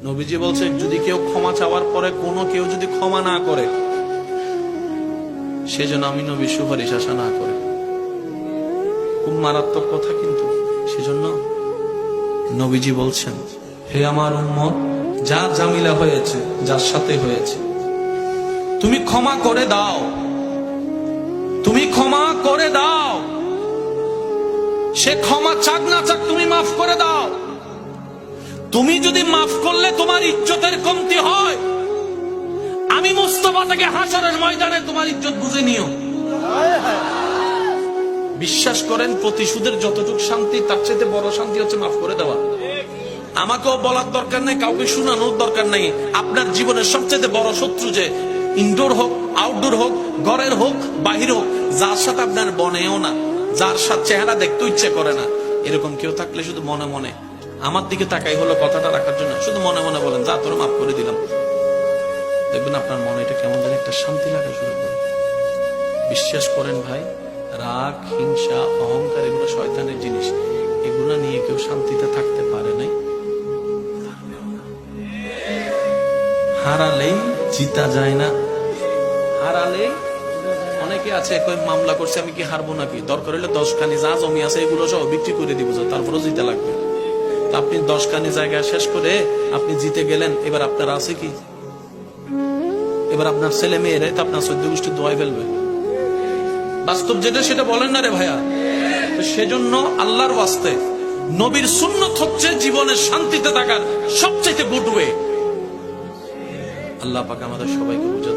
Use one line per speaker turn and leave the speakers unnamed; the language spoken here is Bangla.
নবীজি বলছে যদি কেউ ক্ষমা চাওয়ার পরে কোনো কেউ যদি ক্ষমা না করে, সেজন্য আমি নবীর সুপারিশ আশা না করে। খুব মারাত্মক কথা কিন্তু। সেজন্য নবীজি বলছেন, হে আমার উম্মত, যা জামিলা হয়েছে, যার সাথে হয়েছে, তুমি ক্ষমা করে দাও, তুমি ক্ষমা করে দাও। সে ক্ষমা চাক না চাক, তুমি মাফ করে দাও। তুমি যদি মাফ করলে তোমার ইজ্জতের কমতি হয়, আমি মুস্তাফা থেকে হাসরের ময়দানে তোমার ইজ্জত বুঝে নিও। বিশ্বাস করেন, প্রতিশোধের যতটুকু শান্তি, তার চাইতে বড় শান্তি হচ্ছে মাফ করে দেওয়া। আমাকেও বলার দরকার নাই, কাউকে শোনানোর দরকার নাই। আপনার জীবনের সবচেয়ে বড় শত্রু যে ইনডোর হোক, আউটডোর হোক, ঘরের হোক, বাহির হোক, যার সাথে আপনার বনেও না, যার সাথে চেহারা দেখতে ইচ্ছে করে না, এরকম কেউ থাকলে শুধু মনে মনে আমার দিকে তাকাই হলো কথাটা রাখার জন্য, শুধু মনে মনে বলেন, যা তোর মাফ করে দিলাম। দেখবেন আপনার মনে এটা কেমন যেন একটা শান্তি লাগা শুরু করে। বিশ্বাস করেন ভাই, রাগ, হিংসা, অহংকার এগুলো শয়তানের জিনিস। এগুলো নিয়ে কেউ শান্তিতে থাকতে পারে নাই। হারালেই জিতা যায় না, হারালে অনেকে আছে কই মামলা করছে, আমি কি হারবো নাকি? দরকার হলে 10 খানি যা জমি আছে এগুলো সব বিক্রি করে দিব, তারপরে জিতে লাগবে। তা আপনি 10 খানি জায়গা শেষ করে আপনি জিতে গেলেন, এবার আপনার আছে কি? এবার আপনার ছেলে মেয়েরা তো আপনার 14 গোষ্ঠী দোয়াই ফেলবে। বাস্তব যেটা সেটা বলেন না রে ভাইয়া। তো সেজন্য আল্লাহর ওয়াস্তে নবীর সুন্নত হচ্ছে জীবনের শান্তিতে থাকার সবচেয়ে গুড ওয়ে। আল্লাহ পাক আমাদের সবাইকে বুঝাতে